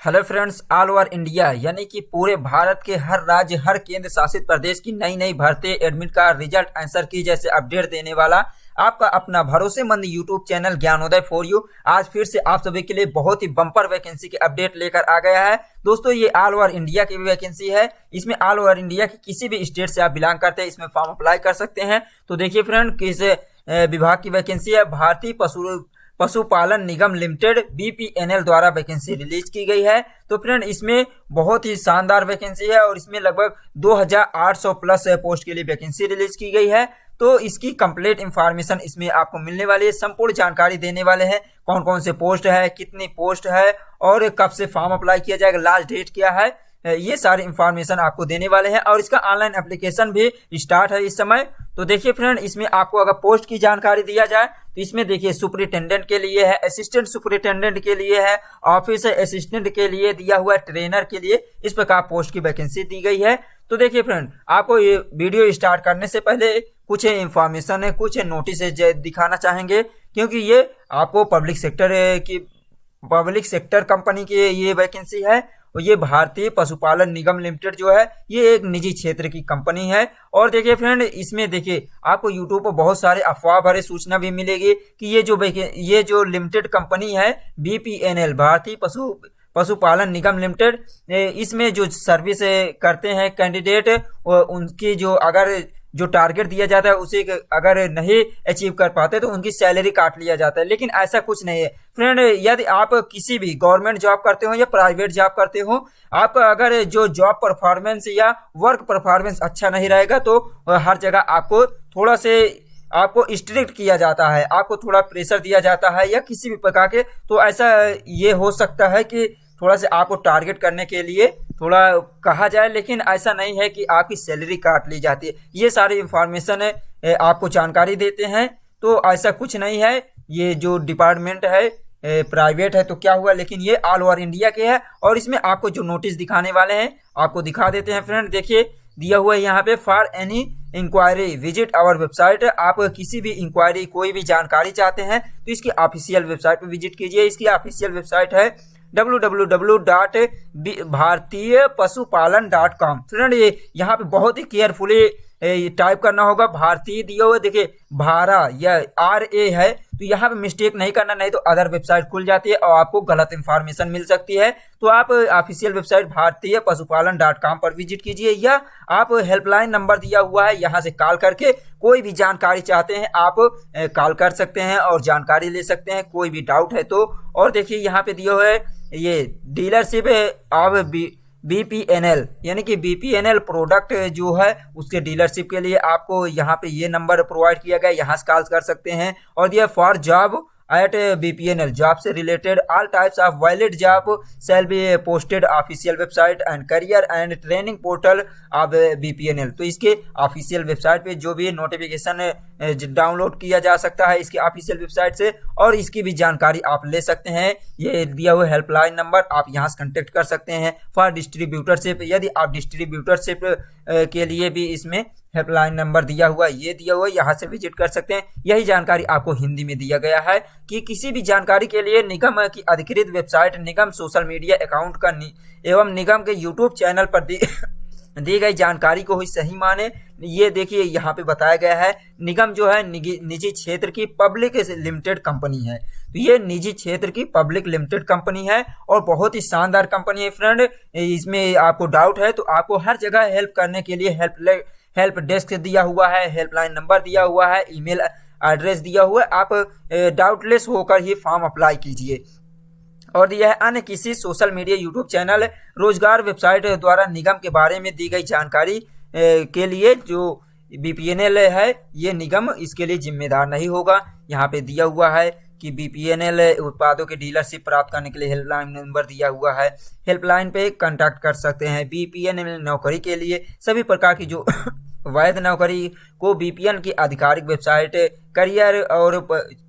Hello friends, all over India यानी कि पूरे भारत के हर राज्य हर केंद्र शासित प्रदेश की नई नई भर्ती एडमिट कार्ड रिजल्ट आंसर की जैसे अपडेट देने वाला आपका अपना भरोसेमंद YouTube channel Gyanodaya for you आज फिर से आप सभी के लिए बहुत ही बम्पर वैकेंसी के अपडेट लेकर आ गया है। दोस्तों, ये ऑल ओवर इंडिया की भी वैकेंसी है। इसमें ऑल ओवर इंडिया की किसी भी स्टेट से आप बिलोंग करते हैं इसमें फॉर्म अप्लाई कर सकते हैं। तो देखिए फ्रेंड, किस विभाग की वैकेंसी है। भारतीय पशुपालन निगम लिमिटेड बीपीएनएल द्वारा वैकेंसी रिलीज की गई है। तो फ्रेंड, इसमें बहुत ही शानदार वैकेंसी है और इसमें लगभग 2800 प्लस पोस्ट के लिए वैकेंसी रिलीज की गई है। तो इसकी कंप्लीट इंफॉर्मेशन इसमें आपको मिलने वाली है। संपूर्ण जानकारी देने वाले हैं, कौन कौन से पोस्ट है, कितनी पोस्ट है और कब से फॉर्म अप्लाई किया जाएगा, लास्ट डेट क्या है, ये सारी इंफॉर्मेशन आपको देने वाले हैं। और इसका ऑनलाइन एप्लीकेशन भी स्टार्ट है इस समय। तो देखिए फ्रेंड, इसमें आपको अगर पोस्ट की जानकारी दिया जाए तो इसमें देखिए सुपरिटेंडेंट के लिए है, असिस्टेंट सुपरिटेंडेंट के लिए है, ऑफिस असिस्टेंट के लिए दिया हुआ है, ट्रेनर के लिए, इस प्रकार पोस्ट की वैकेंसी दी गई है। तो देखिए फ्रेंड, आपको ये वीडियो स्टार्ट करने से पहले कुछ इंफॉर्मेशन है, कुछ नोटिस दिखाना चाहेंगे, क्योंकि ये आपको पब्लिक सेक्टर कंपनी की ये वैकेंसी है। और ये भारतीय पशुपालन निगम लिमिटेड जो है ये एक निजी क्षेत्र की कंपनी है। और देखिए फ्रेंड, इसमें देखिए आपको यूट्यूब पर बहुत सारे अफवाह भरे सूचना भी मिलेगी कि ये जो लिमिटेड कंपनी है बीपीएनएल भारतीय पशुपालन निगम लिमिटेड, इसमें जो सर्विस करते हैं कैंडिडेट, उनकी जो टारगेट दिया जाता है उसे अगर नहीं अचीव कर पाते तो उनकी सैलरी काट लिया जाता है। लेकिन ऐसा कुछ नहीं है फ्रेंड। यदि आप किसी भी गवर्नमेंट जॉब करते हो या प्राइवेट जॉब करते हो, आपका अगर जो जॉब परफॉर्मेंस या वर्क परफॉर्मेंस अच्छा नहीं रहेगा तो हर जगह आपको स्ट्रिक्ट किया जाता है, आपको थोड़ा प्रेशर दिया जाता है या किसी भी प्रकार के। तो ऐसा ये हो सकता है कि थोड़ा से आपको टारगेट करने के लिए थोड़ा कहा जाए, लेकिन ऐसा नहीं है कि आपकी सैलरी काट ली जाती है। ये सारी इंफॉर्मेशन आपको जानकारी देते हैं। तो ऐसा कुछ नहीं है। ये जो डिपार्टमेंट है प्राइवेट है तो क्या हुआ, लेकिन ये ऑल ओवर इंडिया के है। और इसमें आपको जो नोटिस दिखाने वाले हैं आपको दिखा देते हैं फ्रेंड। देखिए दिया हुआ है यहाँ पे, for any inquiry visit our website. आप किसी भी इंक्वायरी कोई भी जानकारी चाहते हैं तो इसकी ऑफिशियल वेबसाइट पर विजिट कीजिए। इसकी ऑफिशियल वेबसाइट है www.bhartiyapasupalan.com। फ्रेंड, ये यहाँ पे बहुत ही केयरफुली टाइप करना होगा। भारतीय दिया हुआ देखिए, भारा या RA है तो यहाँ पे मिस्टेक नहीं करना, नहीं तो अदर वेबसाइट खुल जाती है और आपको गलत इंफॉर्मेशन मिल सकती है। तो आप ऑफिशियल वेबसाइट भारतीय पशुपालन.com पर विजिट कीजिए या आप हेल्पलाइन नंबर दिया हुआ है, यहाँ से कॉल करके कोई भी जानकारी चाहते हैं आप कॉल कर सकते हैं और जानकारी ले सकते हैं, कोई भी डाउट है तो। और देखिए यहाँ पे दिया हुआ है ये डीलरशिप ऑफ बीपीएनएल, यानी कि बीपीएनएल प्रोडक्ट जो है उसके डीलरशिप के लिए आपको यहाँ पे ये नंबर प्रोवाइड किया गया, यहाँ से कॉल कर सकते हैं। और ये for job at BPNL, job से related all types of valid job shall be posted official website and career and training portal of BPNL. तो इसके ऑफिशियल वेबसाइट पे जो भी नोटिफिकेशन डाउनलोड किया जा सकता है इसकी ऑफिशियल वेबसाइट से, और इसकी भी जानकारी आप ले सकते हैं। ये दिया हुआ हेल्पलाइन नंबर आप यहाँ से कॉन्टेक्ट कर सकते हैं। फॉर डिस्ट्रीब्यूटरशिप, यदि आप डिस्ट्रीब्यूटरशिप के लिए भी इसमें हेल्पलाइन नंबर दिया हुआ है, ये दिया हुआ है, यहाँ से विजिट कर सकते हैं। यही जानकारी आपको हिंदी में दिया गया है कि किसी भी जानकारी के लिए निगम की अधिकृत वेबसाइट, निगम सोशल मीडिया अकाउंट का एवं निगम के यूट्यूब चैनल पर दी गई जानकारी को ही सही माने। ये देखिए यहाँ पे बताया गया है, निगम जो है निजी क्षेत्र की पब्लिक लिमिटेड कंपनी है। तो ये निजी क्षेत्र की पब्लिक लिमिटेड कंपनी है और बहुत ही शानदार कंपनी है फ्रेंड। इसमें आपको डाउट है तो आपको हर जगह हेल्प करने के लिए हेल्प डेस्क दिया हुआ है, हेल्पलाइन नंबर दिया हुआ है, ईमेल एड्रेस दिया हुआ है। आप डाउटलेस होकर ही फॉर्म अप्लाई कीजिए। और दिया है अन्य किसी सोशल मीडिया, यूट्यूब चैनल, रोजगार वेबसाइट द्वारा निगम के बारे में दी गई जानकारी के लिए जो बीपीएनएल है ये निगम इसके लिए जिम्मेदार नहीं होगा। यहाँ पे दिया हुआ है कि बीपीएनएल उत्पादों के डीलरशिप प्राप्त करने के लिए हेल्पलाइन नंबर दिया हुआ है, हेल्पलाइन पे कांटेक्ट कर सकते हैं। बीपीएनएल नौकरी के लिए सभी प्रकार की जो वैध नौकरी को बीपीएन की आधिकारिक वेबसाइट, करियर और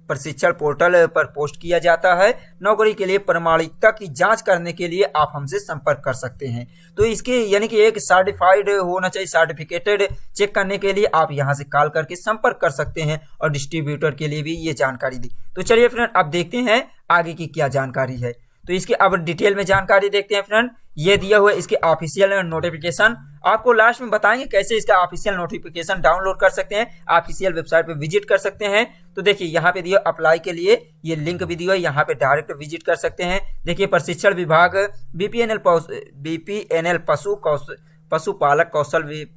प्रशिक्षण पोर्टल पर पोस्ट किया जाता है। नौकरी के लिए प्रमाणिकता की जांच करने के लिए आप हमसे संपर्क कर सकते हैं। तो इसके यानी कि एक सर्टिफाइड होना चाहिए, सर्टिफिकेटेड चेक करने के लिए आप यहां से कॉल करके संपर्क कर सकते हैं। और डिस्ट्रीब्यूटर के लिए भी ये जानकारी दी। तो चलिए फ्रेंड, अब देखते हैं आगे की क्या जानकारी है। तो इसकी अब डिटेल में जानकारी देखते हैं फ्रेंड। ये दिया हुआ है इसके ऑफिशियल नोटिफिकेशन। आपको लास्ट में बताएंगे कैसे इसका ऑफिशियल नोटिफिकेशन डाउनलोड कर सकते हैं, ऑफिशियल वेबसाइट पे विजिट कर सकते हैं। तो देखिए यहाँ पे दिया अप्लाई के लिए ये लिंक भी दिया है, यहाँ पे डायरेक्ट विजिट कर सकते हैं। देखिए प्रशिक्षण विभाग बीपीएनएल पशुपालक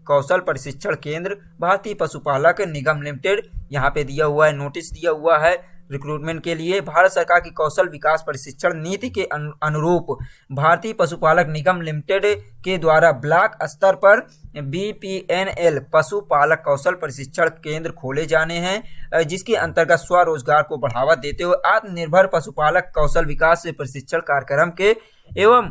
कौशल प्रशिक्षण केंद्र भारतीय पशुपालक निगम लिमिटेड, यहाँ पे दिया हुआ है नोटिस दिया हुआ है रिक्रूटमेंट के लिए। भारत सरकार की कौशल विकास प्रशिक्षण नीति के अनुरूप भारतीय पशुपालक निगम लिमिटेड के द्वारा ब्लॉक स्तर पर बीपीएनएल पशुपालक कौशल प्रशिक्षण केंद्र खोले जाने हैं, जिसके अंतर्गत स्वरोजगार को बढ़ावा देते हुए आत्मनिर्भर पशुपालक कौशल विकास प्रशिक्षण कार्यक्रम के एवं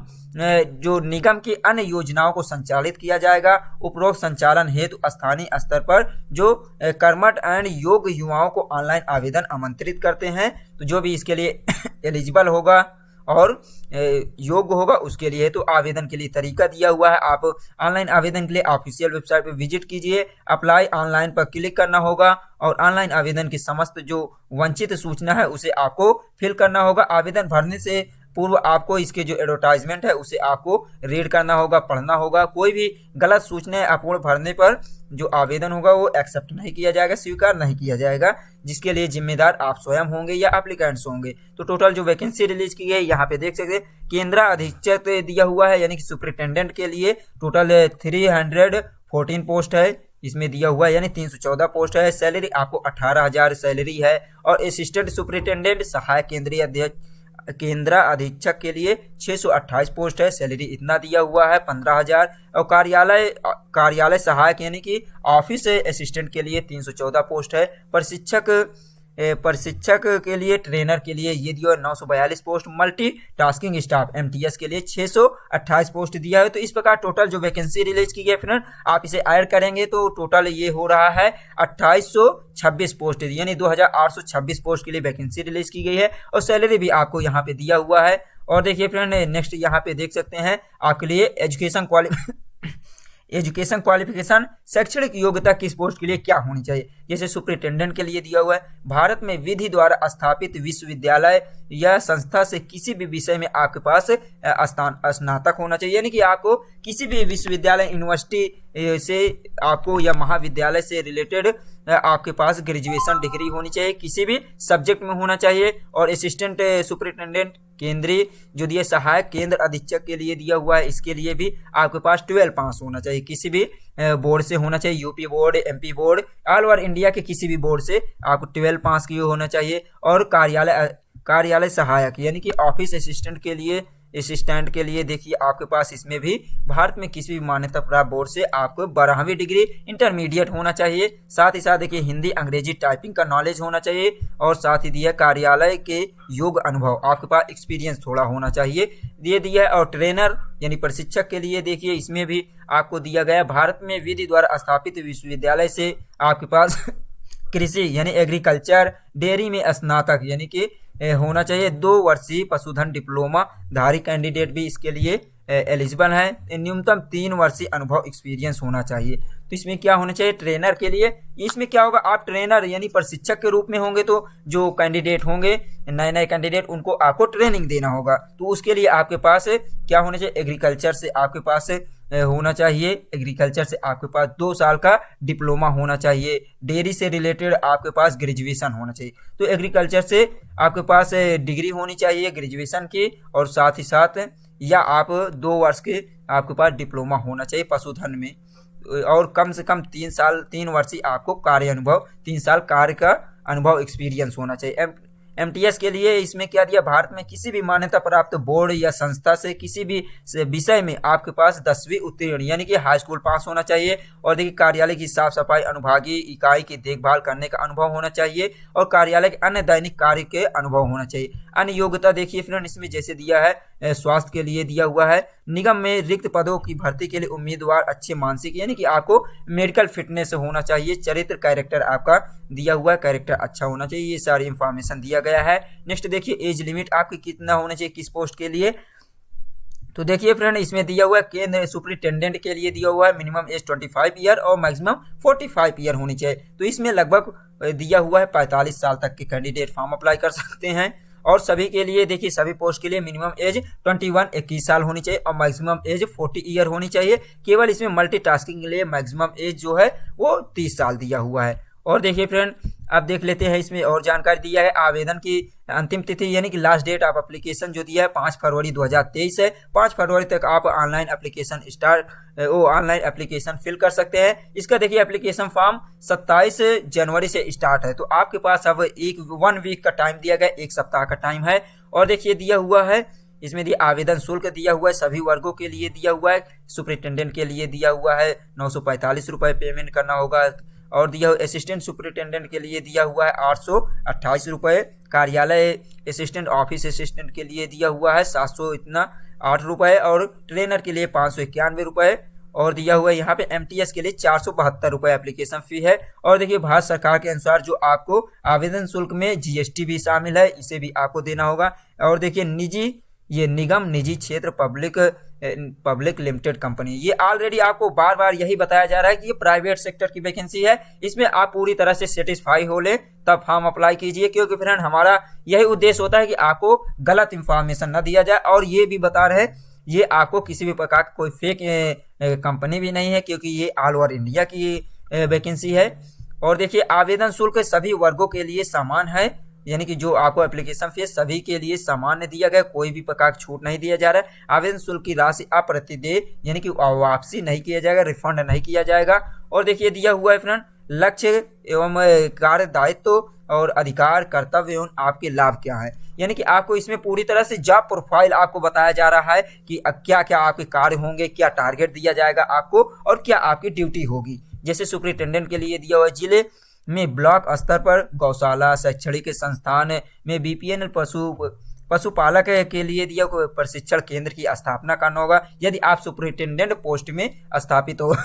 जो निगम की अन्य योजनाओं को संचालित किया जाएगा। उपरोक्त संचालन हेतु स्थानीय स्तर पर जो कर्मठ एंड योग्य युवाओं को ऑनलाइन आवेदन आमंत्रित करते हैं। तो जो भी इसके लिए एलिजिबल होगा और योग्य होगा उसके लिए तो आवेदन के लिए तरीका दिया हुआ है। आप ऑनलाइन आवेदन के लिए ऑफिशियल वेबसाइट पर विजिट कीजिए, अप्लाई ऑनलाइन पर क्लिक करना होगा और ऑनलाइन आवेदन की समस्त जो वंचित सूचना है उसे आपको फिल करना होगा। आवेदन भरने से पूर्व आपको इसके जो एडवर्टाइजमेंट है उसे आपको रीड करना होगा, पढ़ना होगा। कोई भी गलत सूचनाएं अपूर्ण भरने पर जो आवेदन होगा वो एक्सेप्ट नहीं किया जाएगा, स्वीकार नहीं किया जाएगा, जिसके लिए जिम्मेदार आप स्वयं होंगे या एप्लीकेंट्स होंगे। तो टोटल जो वैकेंसी रिलीज की गई यहाँ पे देख सकते हैं, केंद्र अधीक्षक दिया हुआ है यानी कि सुपरिटेंडेंट के लिए टोटल 314 पोस्ट है इसमें दिया हुआ है, यानी 314 पोस्ट है। सैलरी आपको 18,000 सैलरी है। और असिस्टेंट सुपरिटेंडेंट सहायक केंद्र अधीक्षक के लिए 628 पोस्ट है, सैलरी इतना दिया हुआ है 15,000। और कार्यालय सहायक यानी कि ऑफिस असिस्टेंट के लिए 314 पोस्ट है। प्रशिक्षक के लिए ट्रेनर के लिए ये दिया 942 post. Multi tasking staff MTS के लिए 628 पोस्ट दिया है। तो इस प्रकार टोटल जो वैकेंसी रिलीज की गई फ्रेंड, आप इसे ऐड करेंगे तो टोटल ये हो रहा है 2826 पोस्ट, यानी 2826 पोस्ट के लिए वैकेंसी रिलीज की गई है। और सैलरी भी आपको यहाँ पे दिया हुआ है। और देखिए फ्रेंड नेक्स्ट यहाँ पे देख सकते हैं आपके लिए एजुकेशन क्वालिफिकेशन, शैक्षणिक योग्यता किस पोस्ट के लिए क्या होनी चाहिए। जैसे सुपरिटेंडेंट के लिए दिया हुआ है, भारत में विधि द्वारा स्थापित विश्वविद्यालय या संस्था से किसी भी विषय में आपके पास स्नातक होना चाहिए, यानी कि आपको किसी भी विश्वविद्यालय यूनिवर्सिटी से आपको या महाविद्यालय से रिलेटेड आपके पास ग्रेजुएशन डिग्री होनी चाहिए, किसी भी सब्जेक्ट में होना चाहिए। और असिस्टेंट सुपरिटेंडेंट केंद्रीय जो दिया सहायक केंद्र अधीक्षक के लिए दिया हुआ है, इसके लिए भी आपके पास 12 पास होना चाहिए, किसी भी बोर्ड से होना चाहिए, UP board, MP board, all over India के किसी भी बोर्ड से आपको 12 पास किए होना चाहिए। और कार्यालय सहायक यानी कि ऑफिस असिस्टेंट के लिए देखिए आपके पास इसमें भी भारत में किसी भी मान्यता प्राप्त बोर्ड से आपको 12वीं डिग्री इंटरमीडिएट होना चाहिए। साथ ही साथ देखिए हिंदी अंग्रेजी टाइपिंग का नॉलेज होना चाहिए। और साथ ही दिया कार्यालय के योग अनुभव, आपके पास एक्सपीरियंस थोड़ा होना चाहिए, ये दिया है। और ट्रेनर यानी प्रशिक्षक के लिए देखिए इसमें भी आपको दिया गया भारत में विधि द्वारा स्थापित विश्वविद्यालय से आपके पास कृषि यानी एग्रीकल्चर, डेयरी में स्नातक यानी कि होना चाहिए। 2 वर्षीय पशुधन डिप्लोमा धारी कैंडिडेट भी इसके लिए एलिजिबल है। न्यूनतम 3 वर्षीय अनुभव एक्सपीरियंस होना चाहिए। तो इसमें क्या होना चाहिए ट्रेनर के लिए, इसमें क्या होगा आप ट्रेनर यानी प्रशिक्षक के रूप में होंगे, तो जो कैंडिडेट होंगे नए कैंडिडेट उनको आपको ट्रेनिंग देना होगा। तो उसके लिए आपके पास क्या होना चाहिए, एग्रीकल्चर से आपके पास होना चाहिए, एग्रीकल्चर से आपके पास 2 साल का डिप्लोमा होना चाहिए। डेयरी से रिलेटेड आपके पास ग्रेजुएशन होना चाहिए। तो एग्रीकल्चर से आपके पास डिग्री होनी चाहिए ग्रेजुएशन की, और साथ ही साथ या आप 2 वर्ष के आपके पास डिप्लोमा होना चाहिए पशुधन में। और कम से कम 3 वर्षीय आपको कार्य अनुभव, 3 साल कार्य का अनुभव एक्सपीरियंस होना चाहिए। एमटीएस के लिए इसमें क्या दिया, भारत में किसी भी मान्यता प्राप्त बोर्ड या संस्था से किसी भी विषय में आपके पास 10वीं उत्तीर्ण यानी कि हाई स्कूल पास होना चाहिए। और देखिए कार्यालय की साफ सफाई, अनुभागीय इकाई की देखभाल करने का अनुभव होना चाहिए। और कार्यालय के अन्य दैनिक कार्य के अनुभव होना चाहिए। अन्य योग्यता देखिए फ्रेंड इसमें जैसे दिया है स्वास्थ्य के लिए दिया हुआ है, निगम में रिक्त पदों की भर्ती के लिए उम्मीदवार अच्छे मानसिक यानी कि आपको मेडिकल फिटनेस होना चाहिए। चरित्र कैरेक्टर आपका दिया हुआ है, कैरेक्टर अच्छा होना चाहिए। ये सारी इंफॉर्मेशन दिया गया है। नेक्स्ट देखिए एज लिमिट आपकी कितना होना चाहिए किस पोस्ट के लिए। तो देखिए फ्रेंड इसमें दिया हुआ है केंद्र सुपरिटेंडेंट के लिए दिया हुआ है मिनिमम एज 25 ईयर और मैक्सिमम 45 ईयर होनी चाहिए। तो इसमें लगभग दिया हुआ है 45 साल तक के कैंडिडेट फॉर्म अप्लाई कर सकते हैं। और सभी के लिए देखिए सभी पोस्ट के लिए मिनिमम एज 21 साल होनी चाहिए और मैक्सिमम एज 40 ईयर होनी चाहिए। केवल इसमें मल्टीटास्किंग के लिए मैक्सिमम एज जो है वो 30 साल दिया हुआ है। और देखिए फ्रेंड अब देख लेते हैं इसमें और जानकारी दिया है। आवेदन की अंतिम तिथि यानी कि लास्ट डेट ऑफ एप्लीकेशन जो दिया है 5 फरवरी 2023 है। 5 फरवरी तक आप ऑनलाइन एप्लीकेशन फिल कर सकते हैं। इसका देखिए एप्लीकेशन फॉर्म 27 जनवरी से स्टार्ट है। तो आपके पास अब 1 वीक का टाइम दिया गया, 1 सप्ताह का टाइम है। और देखिए दिया हुआ है इसमें दिया आवेदन शुल्क दिया हुआ है, सभी वर्गों के लिए दिया हुआ है। सुपरिटेंडेंट के लिए दिया हुआ है 945 रुपये पेमेंट करना होगा। और दिया हुआ असिस्टेंट सुपरिटेंडेंट के लिए दिया हुआ है 828 रुपये। कार्यालय असिस्टेंट, ऑफिस असिस्टेंट के लिए दिया हुआ है 708 रुपये और ट्रेनर के लिए 591 रुपये। और दिया हुआ है यहाँ पे MTS के लिए 472 रुपये एप्लीकेशन फी है। और देखिए भारत सरकार के अनुसार जो आपको आवेदन शुल्क में GST भी शामिल है, इसे भी आपको देना होगा। और देखिए निगम निजी क्षेत्र पब्लिक लिमिटेड कंपनी, ये ऑलरेडी आपको बार बार यही बताया जा रहा है कि ये प्राइवेट सेक्टर की वैकेंसी है। इसमें आप पूरी तरह से सेटिस्फाई हो ले तब फॉर्म अप्लाई कीजिए, क्योंकि फ्रेंड हमारा यही उद्देश्य होता है कि आपको गलत इंफॉर्मेशन न दिया जाए। और ये भी बता रहे ये आपको किसी भी प्रकार का कोई फेक कंपनी भी नहीं है, क्योंकि ये ऑल ओवर इंडिया की वैकेंसी है। और देखिए आवेदन शुल्क सभी वर्गों के लिए समान है, यानी कि जो आपको एप्लीकेशन फीस सभी के लिए सामान्य दिया गया, कोई भी प्रकार की छूट नहीं दिया जा रहा है। आवेदन शुल्क की राशि अप्रतिदेय यानी कि वापसी नहीं किया जाएगा, रिफंड नहीं किया जाएगा। और देखिए दिया हुआ है फ्रेंड लक्ष्य एवं कार्य दायित्व और अधिकार कर्तव्य एवं आपके लाभ क्या है, यानी कि आपको इसमें पूरी तरह से जॉब प्रोफाइल आपको बताया जा रहा है कि क्या क्या आपके कार्य होंगे, क्या टारगेट दिया जाएगा आपको और क्या आपकी ड्यूटी होगी। जैसे सुपरिटेंडेंट के लिए दिया हुआ है जिले में ब्लॉक स्तर पर गौशाला शैक्षणिक संस्थान में BPNL पशुपालक के लिए दिया प्रशिक्षण केंद्र की स्थापना करना होगा यदि आप सुपरिटेंडेंट पोस्ट में स्थापित हो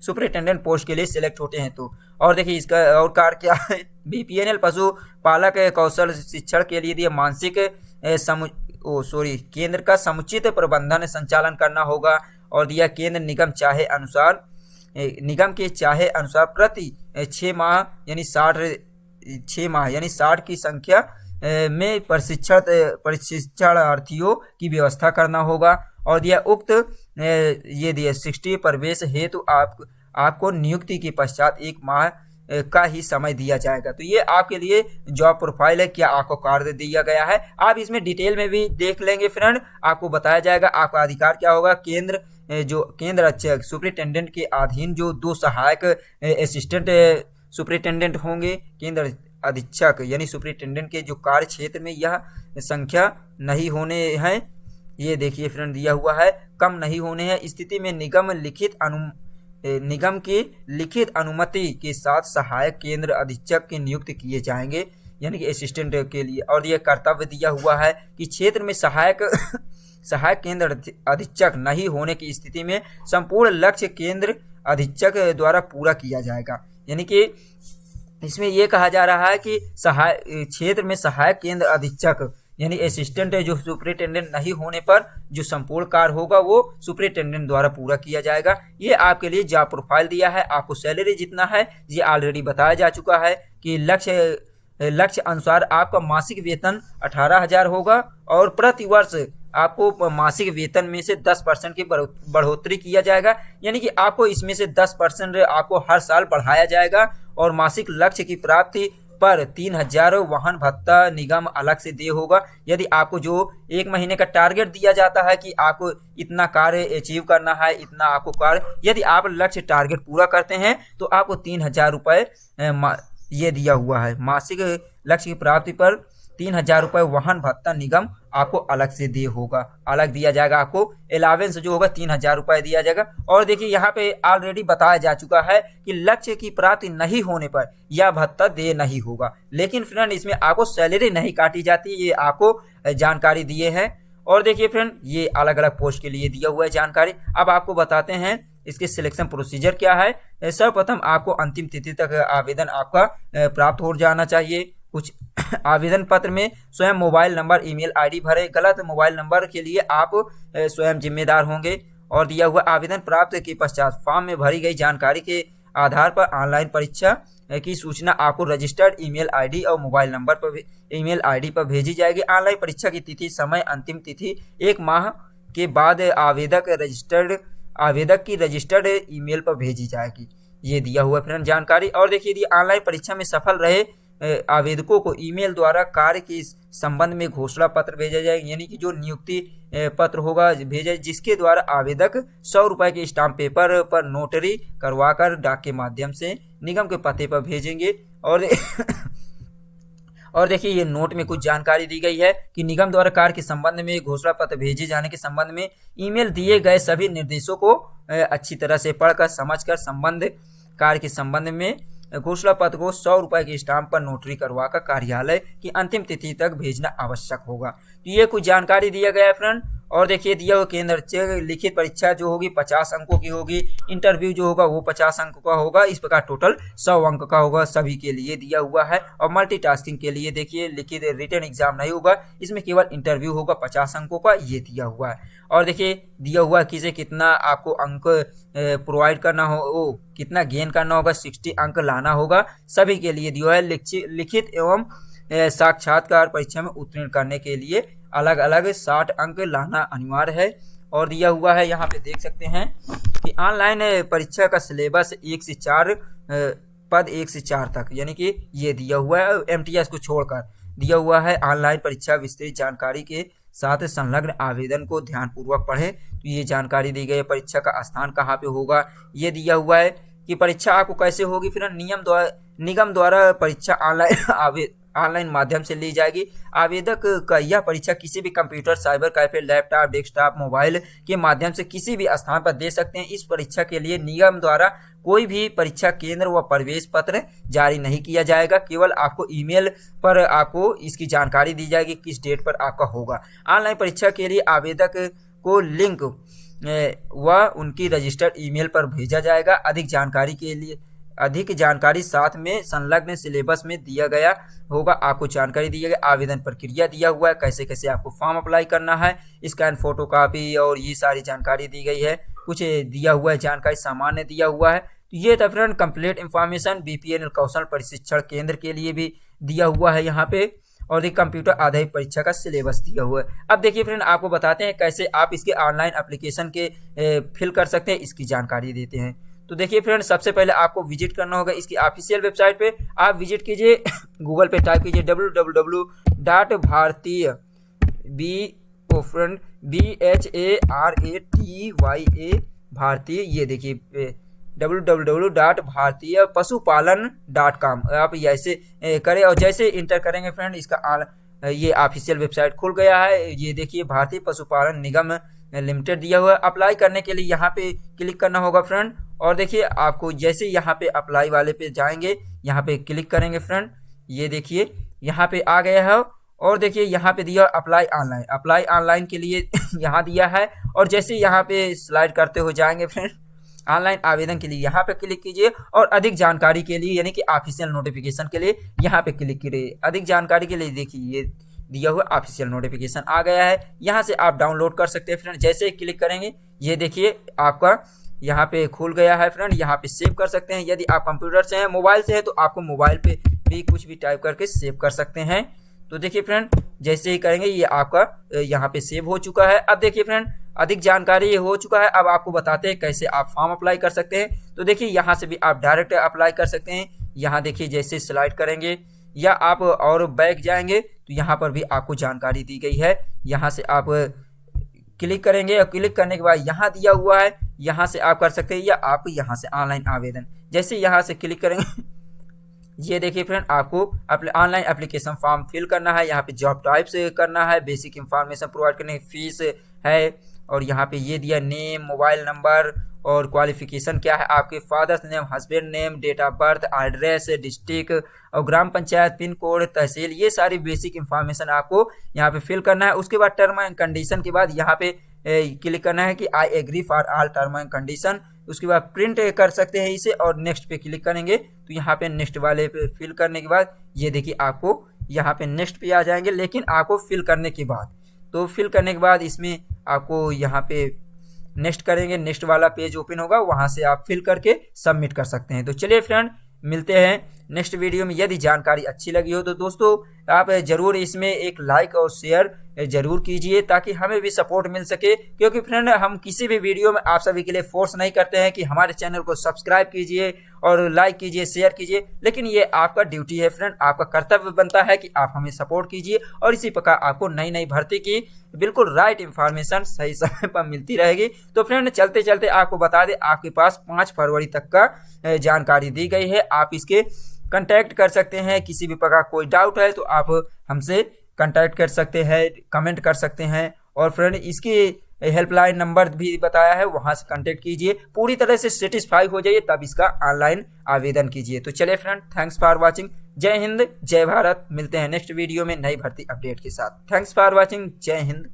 सुपरिटेंडेंट पोस्ट के लिए सिलेक्ट होते हैं तो। और देखिए इसका और कार्य क्या है, BPNL पशुपालक कौशल शिक्षण के लिए दिया मानसिक केंद्र का समुचित प्रबंधन संचालन करना होगा। और दिया केंद्र निगम के चाहे अनुसार प्रति 6 माह यानी 60 की संख्या में प्रशिक्षणार्थियों की व्यवस्था करना होगा। और दिया उक्त ये दिया 60 प्रवेश हेतु आपको नियुक्ति के पश्चात 1 माह का ही समय दिया जाएगा। तो ये आपके लिए जॉब प्रोफाइल है, क्या आपको कार्य दिया गया है, आप इसमें डिटेल में भी देख लेंगे फ्रेंड, आपको बताया जाएगा आपका अधिकार क्या होगा। केंद्र सुपरिटेंडेंट के अधीन जो 2 सहायक असिस्टेंट सुपरिटेंडेंट होंगे, केंद्र अधीक्षक यानी सुपरिटेंडेंट के जो कार्य क्षेत्र में यह संख्या नहीं होने हैं, ये देखिए फ्रेंड दिया हुआ है कम नहीं होने हैं। स्थिति में निगम की लिखित अनुमति के साथ सहायक केंद्र अधीक्षक की नियुक्त किए जाएंगे यानी कि असिस्टेंट के लिए। और यह कर्तव्य दिया हुआ है कि क्षेत्र में सहायक केंद्र अधीक्षक नहीं होने की स्थिति में संपूर्ण लक्ष्य केंद्र अधीक्षक द्वारा पूरा किया जाएगा। यानी कि इसमें यह कहा जा रहा है कि क्षेत्र में सहायक केंद्र अधीक्षक यानी असिस्टेंट जो सुपरिटेंडेंट नहीं होने पर जो संपूर्ण कार्य होगा वो सुपरिटेंडेंट द्वारा पूरा किया जाएगा। ये आपके लिए जॉब प्रोफाइल दिया है। आपको सैलरी जितना है ये ऑलरेडी बताया जा चुका है कि लक्ष्य अनुसार आपका मासिक वेतन 18,000 होगा और प्रति वर्ष आपको मासिक वेतन में से 10% की बढ़ोतरी किया जाएगा, यानी कि आपको इसमें से 10% आपको हर साल बढ़ाया जाएगा। और मासिक लक्ष्य की प्राप्ति पर 3,000 वाहन भत्ता निगम अलग से दे होगा। यदि आपको जो 1 महीने का टारगेट दिया जाता है कि आपको इतना कार्य अचीव करना है, इतना आपको कार्य, यदि आप लक्ष्य टारगेट पूरा करते हैं तो आपको 3,000 रुपये ये दिया हुआ है। मासिक लक्ष्य की प्राप्ति पर 3,000 रुपये वाहन भत्ता निगम आपको अलग से दे होगा, अलग दिया जाएगा। आपको अलावेंस जो होगा 3,000 रुपये दिया जाएगा। और देखिए यहाँ पे ऑलरेडी बताया जा चुका है कि लक्ष्य की प्राप्ति नहीं होने पर यह भत्ता दे नहीं होगा। लेकिन फ्रेंड इसमें आपको सैलरी नहीं काटी जाती, ये आपको जानकारी दिए हैं। और देखिए फ्रेंड ये अलग अलग पोस्ट के लिए दिया हुआ है जानकारी। अब आपको बताते हैं इसके सिलेक्शन प्रोसीजर क्या है। सर्वप्रथम आपको अंतिम तिथि तक आवेदन आपका प्राप्त हो जाना चाहिए। कुछ आवेदन पत्र में स्वयं मोबाइल नंबर ईमेल आईडी भरें, गलत मोबाइल नंबर के लिए आप स्वयं जिम्मेदार होंगे। और दिया हुआ आवेदन प्राप्त के पश्चात फॉर्म में भरी गई जानकारी के आधार पर ऑनलाइन परीक्षा की सूचना आपको रजिस्टर्ड ईमेल आईडी और मोबाइल नंबर पर ईमेल आईडी पर भेजी जाएगी। ऑनलाइन परीक्षा की तिथि, समय, अंतिम तिथि 1 माह के बाद आवेदक की रजिस्टर्ड ईमेल पर भेजी जाएगी। ये दिया हुआ फ्रेंड जानकारी। और देखिए यदि ऑनलाइन परीक्षा में सफल रहे आवेदकों को ईमेल द्वारा कार्य के संबंध में घोषणा पत्र भेजा जाएगा, यानी कि जो नियुक्ति पत्र होगा भेजा, जिसके द्वारा आवेदक 100 रुपए के स्टाम्प पेपर पर नोटरी करवाकर डाक के माध्यम से निगम के पते पर भेजेंगे। और देखिए ये नोट में कुछ जानकारी दी गई है कि निगम द्वारा कार्य के संबंध में घोषणा पत्र भेजे जाने के संबंध में ईमेल दिए गए सभी निर्देशों को अच्छी तरह से पढ़कर समझकर संबंध कार्य के संबंध में घोषणा पत्र को 100 रुपए के स्टाम्प पर नोटरी करवाकर कार्यालय की अंतिम तिथि तक भेजना आवश्यक होगा। तो ये कुछ जानकारी दिया गया है फ्रेंड। और देखिए दिया हुआ केंद्र लिखित परीक्षा जो होगी 50 अंकों की होगी, इंटरव्यू जो होगा वो 50 अंक का होगा। इस प्रकार टोटल 100 अंक का होगा, सभी के लिए दिया हुआ है। और मल्टीटास्किंग के लिए देखिए लिखित रिटन एग्जाम नहीं होगा, इसमें केवल इंटरव्यू होगा 50 अंकों का, ये दिया हुआ है। और देखिए दिया हुआ किसे कितना आपको अंक प्रोवाइड करना हो, कितना गेन करना होगा, 60 अंक लाना होगा, सभी के लिए दिया है। लिखित एवं साक्षात्कार परीक्षा में उत्तीर्ण करने के लिए अलग अलग 60 अंक लाना अनिवार्य है। और दिया हुआ है यहाँ पे देख सकते हैं कि ऑनलाइन परीक्षा का सिलेबस 1 से 4 पद 1 से 4 तक, यानी कि ये दिया हुआ है। एमटीएस को छोड़कर दिया हुआ है ऑनलाइन परीक्षा विस्तृत जानकारी के साथ संलग्न आवेदन को ध्यानपूर्वक पढ़ें। तो ये जानकारी दी गई है। परीक्षा का स्थान कहाँ पे होगा ये दिया हुआ है कि परीक्षा आपको कैसे होगी। फिर निगम द्वारा परीक्षा ऑनलाइन माध्यम से ली जाएगी। आवेदक का यह परीक्षा किसी भी computer, cyber cafe, laptop, desktop, mobile के माध्यम से किसी भी स्थान पर दे सकते हैं। इस परीक्षा के लिए निगम द्वारा कोई भी परीक्षा केंद्र व प्रवेश पत्र जारी नहीं किया जाएगा। केवल आपको ईमेल पर आपको इसकी जानकारी दी जाएगी किस डेट पर आपका होगा। ऑनलाइन परीक्षा के लिए आवेदक को लिंक व उनकी रजिस्टर्ड ईमेल पर भेजा जाएगा। अधिक जानकारी साथ में संलग्न सिलेबस में दिया गया होगा। आपको जानकारी दी गई, आवेदन प्रक्रिया दिया हुआ है, कैसे कैसे आपको फॉर्म अप्लाई करना है, स्कैन फोटोकॉपी और ये सारी जानकारी दी गई है। कुछ दिया हुआ है जानकारी सामान्य दिया हुआ है। तो ये था फ्रेंड कंप्लीट इन्फॉर्मेशन बीपीएनएल कौशल प्रशिक्षण केंद्र के लिए भी दिया हुआ है यहाँ पे। और एक कंप्यूटर आधारित परीक्षा का सिलेबस दिया हुआ है। अब देखिए फ्रेंड आपको बताते हैं कैसे आप इसके ऑनलाइन एप्लीकेशन के फिल कर सकते हैं, इसकी जानकारी देते हैं। तो देखिए फ्रेंड सबसे पहले आपको विजिट करना होगा इसकी ऑफिशियल वेबसाइट पे। आप विजिट कीजिए, गूगल पे टाइप कीजिए www.bharatya भारतीय, ये देखिए www.bharatiyapasupalan.com आप ऐसे करें और जैसे इंटर करेंगे फ्रेंड इसका ये ऑफिशियल वेबसाइट खुल गया है। ये देखिए भारतीय पशुपालन निगम लिमिटेड दिया हुआ है। अप्लाई करने के लिए यहाँ पे क्लिक करना होगा फ्रेंड। और देखिए आपको जैसे यहाँ पे अप्लाई वाले पे जाएंगे, यहाँ पे क्लिक करेंगे फ्रेंड, ये देखिए यहाँ पे आ गया है। और देखिए यहाँ पे दिया अप्लाई ऑनलाइन के लिए यहाँ दिया है। और जैसे यहाँ पे स्लाइड करते हो जाएंगे फ्रेंड, ऑनलाइन आवेदन के लिए यहाँ पे क्लिक कीजिए। और अधिक जानकारी के लिए यानी कि ऑफिशियल नोटिफिकेशन के लिए यहाँ पे क्लिक कीजिए। अधिक जानकारी के लिए देखिए ये दिया हुआ ऑफिशियल नोटिफिकेशन आ गया है, यहाँ से आप डाउनलोड कर सकते हैं फ्रेंड। जैसे क्लिक करेंगे ये देखिए आपका यहाँ पे खुल गया है फ्रेंड, यहाँ पे सेव कर सकते हैं। यदि आप कंप्यूटर से हैं, मोबाइल से है तो आपको मोबाइल पे भी कुछ भी टाइप करके सेव कर सकते हैं। तो देखिए फ्रेंड जैसे ही करेंगे ये आपका यहाँ पे सेव हो चुका है। अब देखिए फ्रेंड अधिक जानकारी ये हो चुका है। अब आपको बताते हैं कैसे आप फॉर्म अप्लाई कर सकते हैं। तो देखिए यहाँ से भी आप डायरेक्ट अप्लाई कर सकते हैं। यहाँ देखिए जैसे स्लाइड करेंगे या आप और बैक जाएंगे तो यहाँ पर भी आपको जानकारी दी गई है। यहाँ से आप क्लिक करेंगे और क्लिक करने के बाद यहाँ दिया हुआ है, यहाँ से आप कर सकते हैं या आप यहाँ से ऑनलाइन आवेदन, जैसे यहाँ से क्लिक करेंगे ये देखिए फ्रेंड आपको ऑनलाइन एप्लीकेशन फॉर्म फिल करना है। यहाँ पे जॉब टाइप से करना है, बेसिक इंफॉर्मेशन प्रोवाइड करने की फीस है। और यहाँ पे ये दिया नेम, मोबाइल नंबर और क्वालिफिकेशन क्या है, आपके father's name, husband name, date of birth, address, district और ग्राम पंचायत, पिन कोड, तहसील, ये सारी बेसिक इंफॉर्मेशन आपको यहाँ पे फिल करना है। उसके बाद टर्म एंड कंडीशन के बाद यहाँ पे क्लिक करना है कि I agree for all term and condition. उसके बाद प्रिंट कर सकते हैं इसे और नेक्स्ट पे क्लिक करेंगे तो यहाँ पे नेक्स्ट वाले पे फिल करने के बाद ये देखिए आपको यहाँ पे नेक्स्ट पे आ जाएंगे। लेकिन आपको फिल करने के बाद, तो फिल करने के बाद इसमें आपको यहाँ पे नेक्स्ट करेंगे, नेक्स्ट वाला पेज ओपन होगा, वहाँ से आप फिल करके सबमिट कर सकते हैं। तो चलिए फ्रेंड मिलते हैं नेक्स्ट वीडियो में। यदि जानकारी अच्छी लगी हो तो दोस्तों आप जरूर इसमें एक लाइक और शेयर जरूर कीजिए ताकि हमें भी सपोर्ट मिल सके, क्योंकि फ्रेंड हम किसी भी वीडियो में आप सभी के लिए फोर्स नहीं करते हैं कि हमारे चैनल को सब्सक्राइब कीजिए और लाइक कीजिए, शेयर कीजिए, लेकिन ये आपका ड्यूटी है फ्रेंड, आपका कर्तव्य बनता है कि आप हमें सपोर्ट कीजिए और इसी प्रकार आपको नई नई भर्ती की बिल्कुल राइट इंफॉर्मेशन सही समय पर मिलती रहेगी। तो फ्रेंड चलते चलते आपको बता दें, आपके पास 5 फरवरी तक का जानकारी दी गई है, आप इसके कांटेक्ट कर सकते हैं। किसी भी प्रकार कोई डाउट है तो आप हमसे कांटेक्ट कर सकते हैं, कमेंट कर सकते हैं, और फ्रेंड इसकी हेल्पलाइन नंबर भी बताया है, वहां से कांटेक्ट कीजिए, पूरी तरह से सेटिस्फाई हो जाइए तब इसका ऑनलाइन आवेदन कीजिए। तो चलिए फ्रेंड, थैंक्स फॉर वाचिंग। जय हिंद, जय भारत। मिलते हैं नेक्स्ट वीडियो में नई भर्ती अपडेट के साथ। Thanks for watching. जय हिंद।